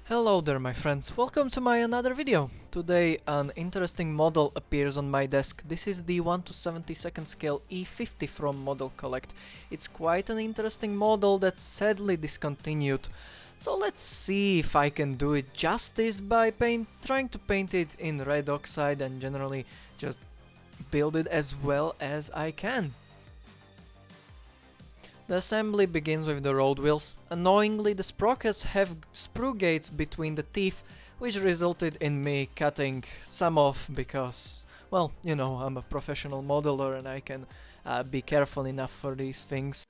Hello there my friends, welcome to my another video. Today an interesting model appears on my desk. This is the 1 to 72nd scale E50 from Modelcollect. It's quite an interesting model that's sadly discontinued. So let's see if I can do it justice by trying to paint it in red oxide and generally just build it as well as I can. The assembly begins with the road wheels. Annoyingly, the sprockets have sprue gates between the teeth, which resulted in me cutting some off because, well, you know, I'm a professional modeler and I can be careful enough for these things.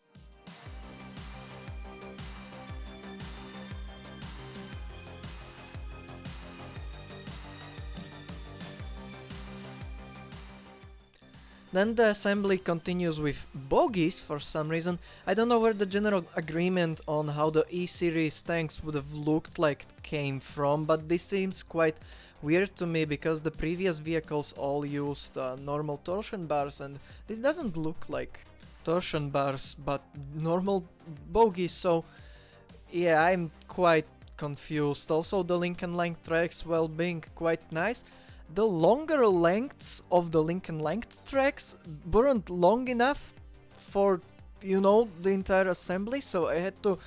Then the assembly continues with bogies for some reason. I don't know where the general agreement on how the E-series tanks would have looked like came from, but this seems quite weird to me because the previous vehicles all used normal torsion bars, and this doesn't look like torsion bars but normal bogies, so yeah, I'm quite confused. Also the Lincoln length tracks, well, being quite nice, the longer lengths of the Lincoln length tracks weren't long enough for, you know, the entire assembly, so I had to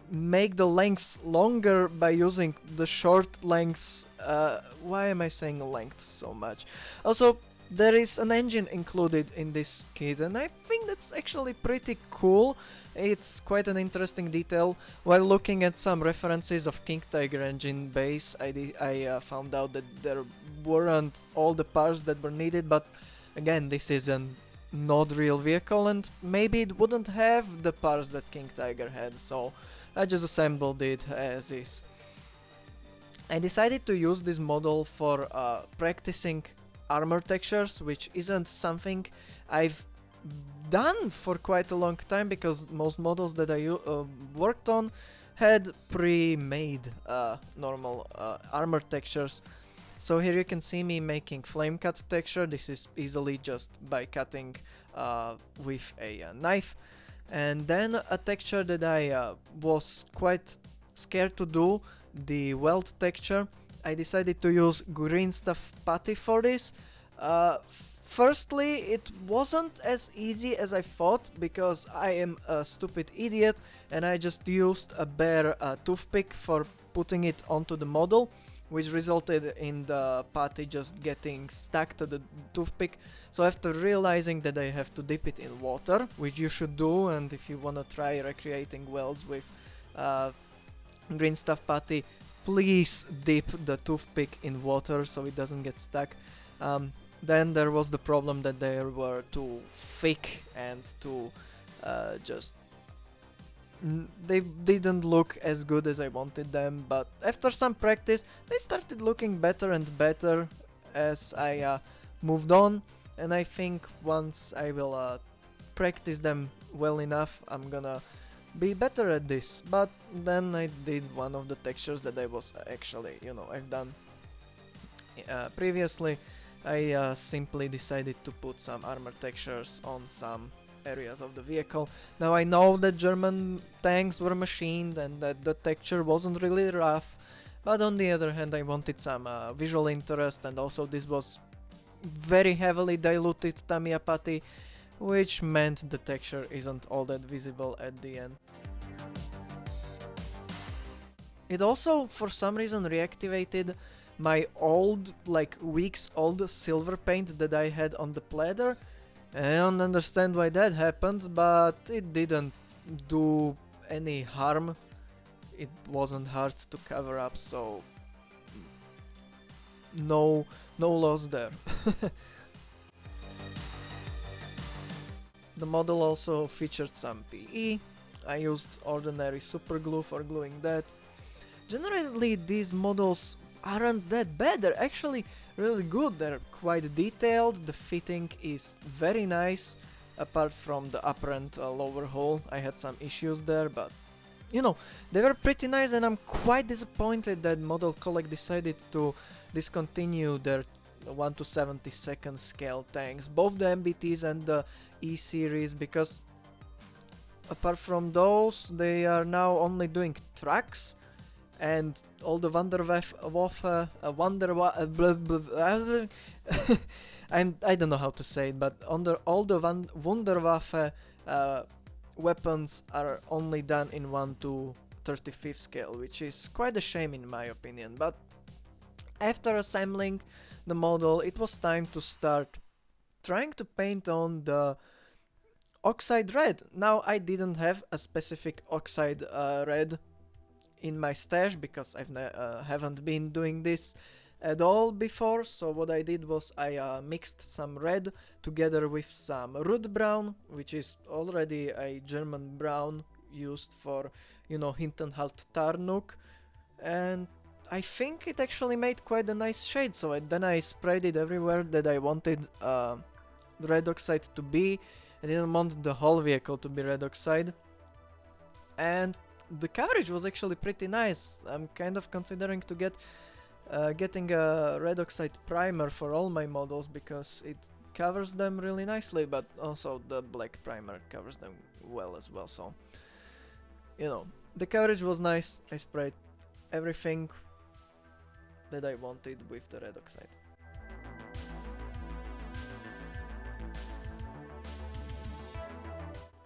make the lengths longer by using the short lengths. Why am I saying length so much? Also, there is an engine included in this kit, and I think that's actually pretty cool. It's quite an interesting detail. While looking at some references of King Tiger engine base, I found out that there weren't all the parts that were needed, but again, this is a not real vehicle and maybe it wouldn't have the parts that King Tiger had, so I just assembled it as is. I decided to use this model for practicing armor textures, which isn't something I've done for quite a long time because most models that I worked on had pre-made normal armor textures. So here you can see me making flame cut texture. This is easily just by cutting with a knife. And then a texture that I was quite scared to do, the weld texture. I decided to use green stuff putty for this. Firstly, it wasn't as easy as I thought because I am a stupid idiot and I just used a bare toothpick for putting it onto the model, which resulted in the putty just getting stuck to the toothpick. So after realizing that I have to dip it in water, which you should do, and if you wanna try recreating welds with green stuff putty, please dip the toothpick in water so it doesn't get stuck. Then there was the problem that they were too thick and too they didn't look as good as I wanted them, but after some practice they started looking better and better as I moved on, and I think once I will practice them well enough I'm gonna be better at this. But then I did one of the textures that I was actually, you know, I've done previously. I simply decided to put some armor textures on some areas of the vehicle. Now I know that German tanks were machined and that the texture wasn't really rough, but on the other hand I wanted some visual interest, and also this was very heavily diluted Tamiya putty, which meant the texture isn't all that visible at the end. It also for some reason reactivated my old, like weeks old silver paint that I had on the platter. I don't understand why that happened, but it didn't do any harm. It wasn't hard to cover up, so no loss there. The model also featured some PE. I used ordinary super glue for gluing that. Generally these models aren't that bad, they're actually really good, they're quite detailed, the fitting is very nice, apart from the upper and lower hole. I had some issues there, but you know, they were pretty nice, and I'm quite disappointed that Modelcollect decided to discontinue their 1 to 72nd scale tanks, both the MBTs and the E-series, because apart from those they are now only doing trucks, and all the I don't know how to say it, but under all the Wunderwaffe uh, weapons are only done in 1 to 35th scale, which is quite a shame in my opinion. But after assembling the model, it was time to start trying to paint on the oxide red. Now I didn't have a specific oxide red in my stash because haven't been doing this at all before. So what I did was I mixed some red together with some root brown, which is already a German brown used for, you know, Hintenhalt Tarnuk, and I think it actually made quite a nice shade. So then I sprayed it everywhere that I wanted the red oxide to be. I didn't want the whole vehicle to be red oxide, and the coverage was actually pretty nice. I'm kind of considering to getting a red oxide primer for all my models because it covers them really nicely, but also the black primer covers them well as well. So, you know, the coverage was nice. I sprayed everything that I wanted with the red oxide.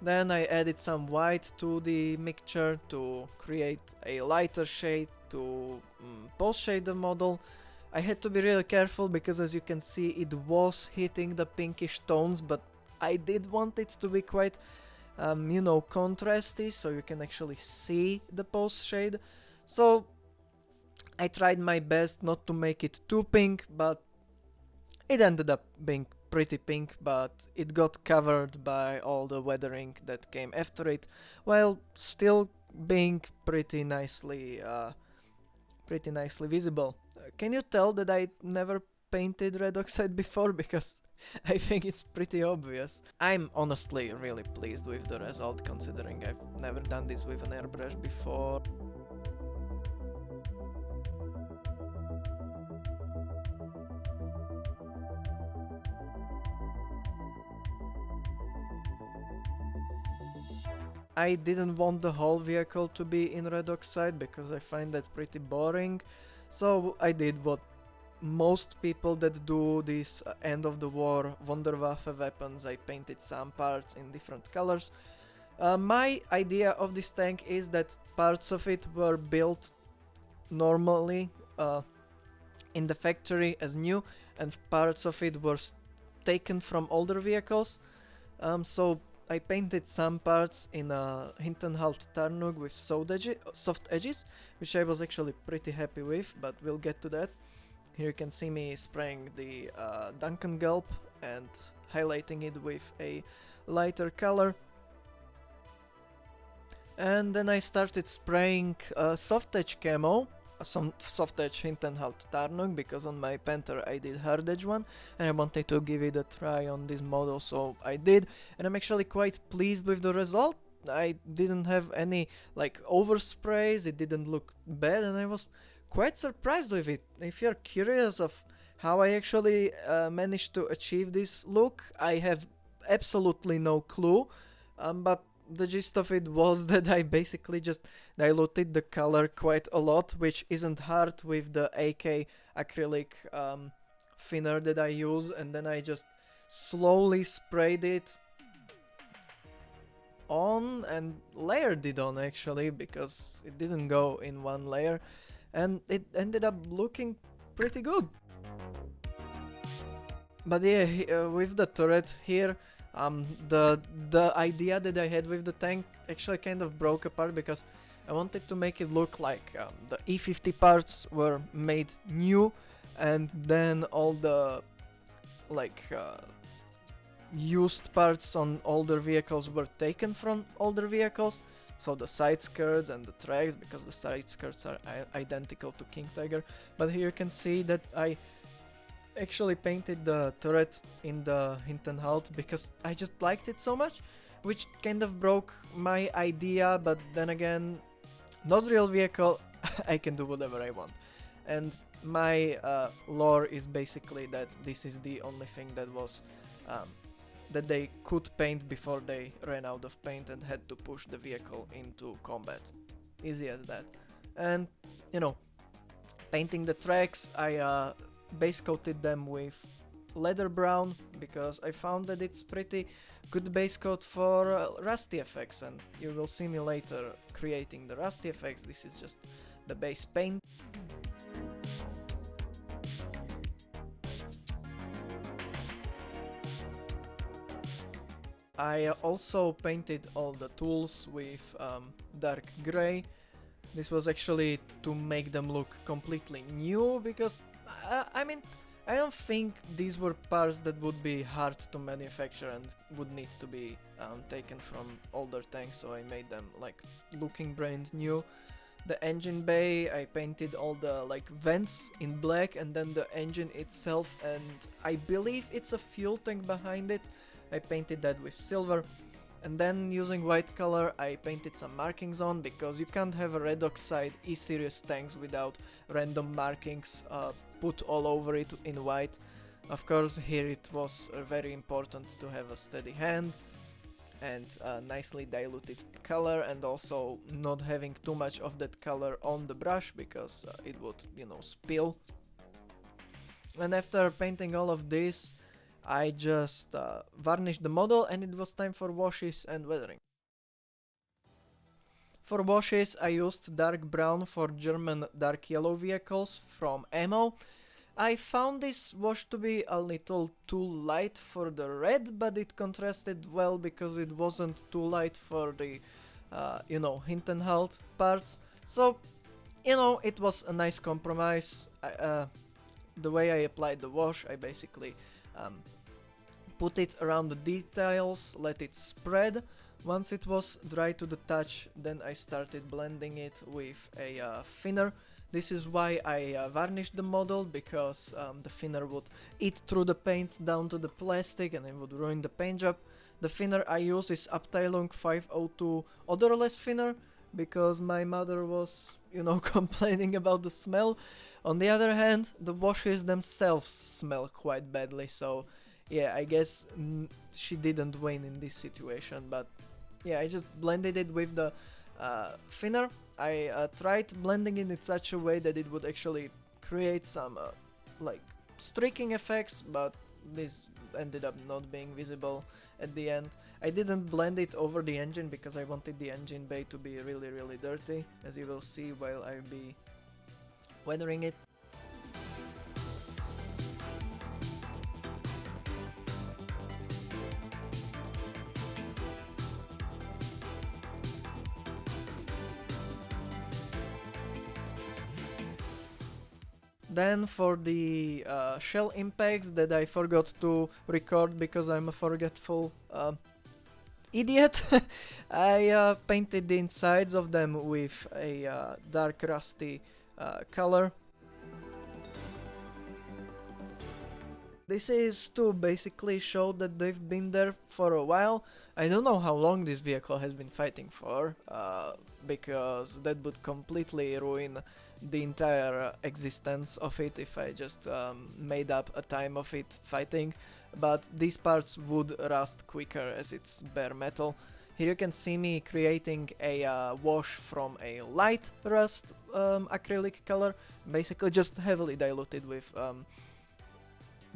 Then I added some white to the mixture to create a lighter shade to post-shade the model. I had to be really careful because, as you can see, it was hitting the pinkish tones, but I did want it to be quite, you know, contrasty, so you can actually see the post-shade. So I tried my best not to make it too pink, but it ended up being pretty pink, but it got covered by all the weathering that came after it, while still being pretty nicely visible. Can you tell that I never painted red oxide before? Because I think it's pretty obvious. I'm honestly really pleased with the result, considering I've never done this with an airbrush before. I didn't want the whole vehicle to be in red oxide because I find that pretty boring, so I did what most people that do these end of the war Wunderwaffe weapons. I painted some parts in different colors. My idea of this tank is that parts of it were built normally in the factory as new, and parts of it were taken from older vehicles. So I painted some parts in a Hintenhalt Tarnug with soft edges, which I was actually pretty happy with, but we'll get to that. Here you can see me spraying the Duncan Gulp and highlighting it with a lighter color. And then I started spraying soft edge camo, some soft edge Hintenhalt Tarnung, because on my Panther I did hard edge one and I wanted to give it a try on this model, so I did, and I'm actually quite pleased with the result. I didn't have any like oversprays, it didn't look bad, and I was quite surprised with it. If you're curious of how I actually managed to achieve this look, I have absolutely no clue, but the gist of it was that I basically just diluted the color quite a lot, which isn't hard with the AK acrylic thinner that I use, and then I just slowly sprayed it on and layered it on actually, because it didn't go in one layer, and it ended up looking pretty good. But yeah, with the turret here, the idea that I had with the tank actually kind of broke apart, because I wanted to make it look like the E50 parts were made new, and then all the like used parts on older vehicles were taken from older vehicles. So the side skirts and the tracks, because the side skirts are identical to King Tiger. But here you can see that I actually painted the turret in the Hintenhalt because I just liked it so much, which kind of broke my idea, but then again, not real vehicle, I can do whatever I want. And my lore is basically that this is the only thing that was that they could paint before they ran out of paint and had to push the vehicle into combat. Easy as that. And you know, painting the tracks, I base coated them with leather brown because I found that it's pretty good base coat for rusty effects, and you will see me later creating the rusty effects. This is just the base paint. I also painted all the tools with dark gray. This was actually to make them look completely new because, I mean, I don't think these were parts that would be hard to manufacture and would need to be taken from older tanks, so I made them like looking brand new. The engine bay, I painted all the like vents in black, and then the engine itself, and I believe it's a fuel tank behind it. I painted that with silver, and then using white color I painted some markings on, because you can't have a red oxide E-series tanks without random markings put all over it in white. Of course, here it was very important to have a steady hand and nicely diluted color, and also not having too much of that color on the brush because it would, you know, spill. And after painting all of this, I just varnished the model, and it was time for washes and weathering. For washes, I used dark brown for German dark yellow vehicles from Ammo. I found this wash to be a little too light for the red, but it contrasted well because it wasn't too light for the, you know, Hintenhalt parts. So, you know, it was a nice compromise. The way I applied the wash, I basically put it around the details, let it spread. Once it was dry to the touch, then I started blending it with a thinner. This is why I varnished the model, because the thinner would eat through the paint down to the plastic and it would ruin the paint job. The thinner I use is Abteilung 502 odorless thinner, because my mother was, you know, complaining about the smell. On the other hand, the washes themselves smell quite badly, so yeah, I guess she didn't win in this situation, but yeah, I just blended it with the thinner. I tried blending it in such a way that it would actually create some like streaking effects, but this ended up not being visible at the end. I didn't blend it over the engine because I wanted the engine bay to be really dirty, as you will see while I'll be weathering it. Then for the shell impacts that I forgot to record because I'm a forgetful idiot, I painted the insides of them with a dark rusty color. This is to basically show that they've been there for a while. I don't know how long this vehicle has been fighting for, because that would completely ruin the entire existence of it if I just made up a time of it fighting, but these parts would rust quicker as it's bare metal. Here you can see me creating a wash from a light rust acrylic color, basically just heavily diluted with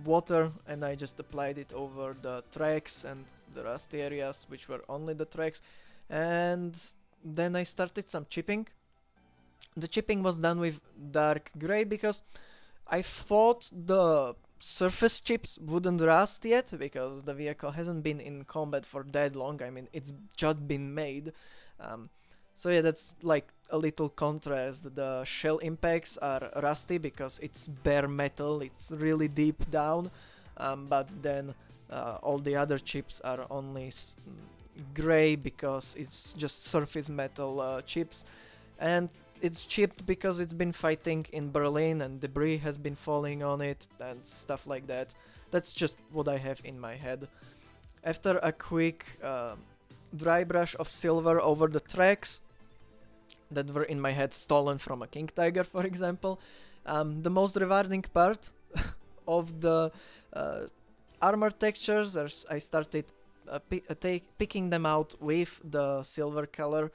water, and I just applied it over the tracks and the rusty areas, which were only the tracks, and then I started some chipping. The chipping was done with dark gray because I thought the surface chips wouldn't rust yet, because the vehicle hasn't been in combat for that long. I mean, it's just been made. So yeah, that's like a little contrast. The shell impacts are rusty because it's bare metal, it's really deep down, but then all the other chips are only gray because it's just surface metal chips, and it's chipped because it's been fighting in Berlin and debris has been falling on it and stuff like that. That's just what I have in my head. After a quick dry brush of silver over the tracks that were in my head stolen from a King Tiger, for example, the most rewarding part of the armor textures, I started picking them out with the silver color.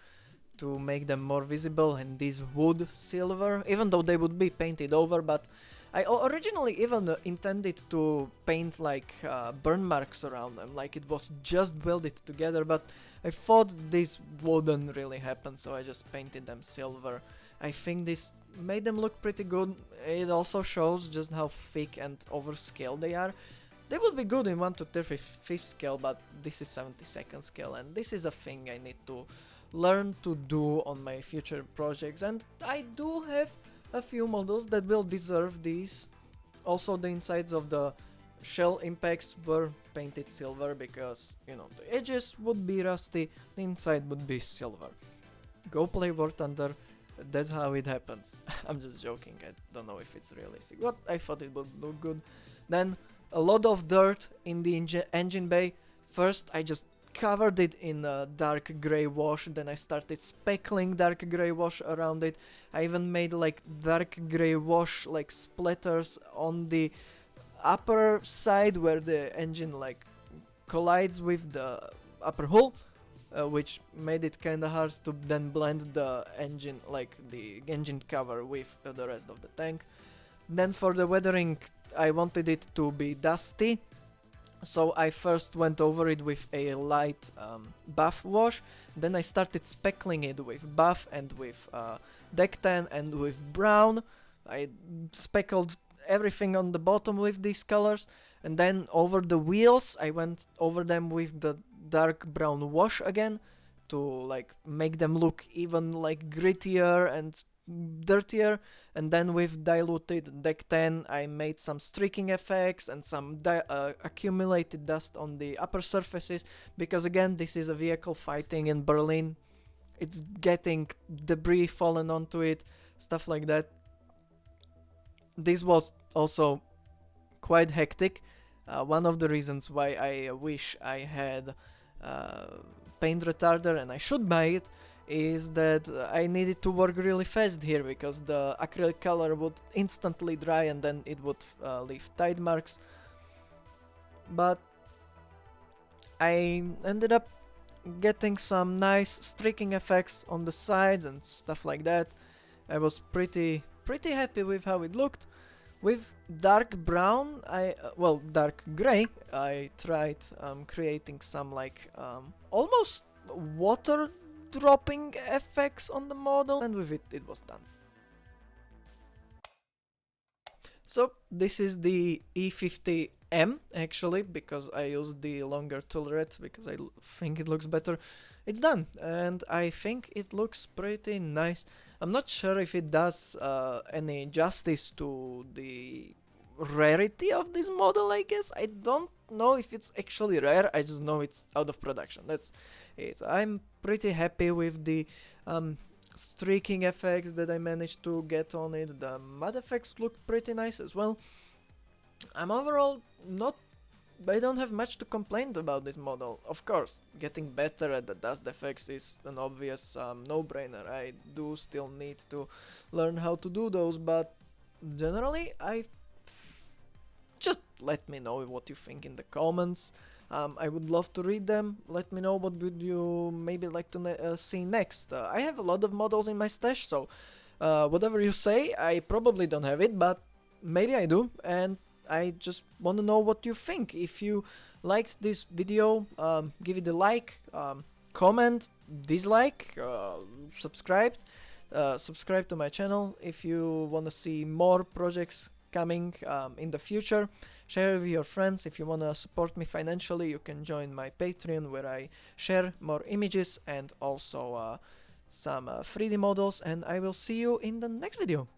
to make them more visible, and these wood silver, even though they would be painted over, but I originally even intended to paint like burn marks around them, like it was just welded together, but I thought this wouldn't really happen, so I just painted them silver. I think this made them look pretty good. It also shows just how thick and overscale they are. They would be good in 1 to 35th scale, but this is 72nd scale, and this is a thing I need to learn to do on my future projects, and I do have a few models that will deserve these. Also, the insides of the shell impacts were painted silver because, you know, the edges would be rusty, the inside would be silver. Go play War Thunder, that's how it happens. I'm just joking, I don't know if it's realistic, but I thought it would look good. Then a lot of dirt in the engine bay. First I just covered it in a dark grey wash, then I started speckling dark grey wash around it. I even made like dark grey wash like splatters on the upper side where the engine like collides with the upper hull, which made it kinda hard to then blend the engine, like the engine cover, with the rest of the tank. Then for the weathering, I wanted it to be dusty, so I first went over it with a light buff wash, then I started speckling it with buff and with deck tan and with brown. I speckled everything on the bottom with these colors, and then over the wheels I went over them with the dark brown wash again to like make them look even like grittier and dirtier, and then with diluted deck tan I made some streaking effects and some accumulated dust on the upper surfaces, because again this is a vehicle fighting in Berlin, it's getting debris fallen onto it, stuff like that. This was also quite hectic. One of the reasons why I wish I had paint retarder, and I should buy it, is that I needed to work really fast here because the acrylic color would instantly dry and then it would leave tide marks. But I ended up getting some nice streaking effects on the sides and stuff like that. I was pretty happy with how it looked. With dark brown, well, dark gray, I tried creating some like almost water dropping effects on the model, and with it, it was done. So this is the E50M actually, because I used the longer toolret because I think it looks better. It's done, and I think it looks pretty nice. I'm not sure if it does any justice to the rarity of this model, I guess. I don't know if it's actually rare, I just know it's out of production. That's it. I'm pretty happy with the streaking effects that I managed to get on it. The mud effects look pretty nice as well. I'm overall not... I don't have much to complain about this model. Of course, getting better at the dust effects is an obvious no-brainer. I do still need to learn how to do those, but generally, just let me know what you think in the comments. I would love to read them. Let me know what would you maybe like to see next. I have a lot of models in my stash, so whatever you say, I probably don't have it, but maybe I do, and I just want to know what you think. If you liked this video, give it a like, comment, dislike, subscribe to my channel if you want to see more projects coming in the future. Share with your friends. If you want to support me financially, you can join my Patreon, where I share more images and also some 3D models, and I will see you in the next video.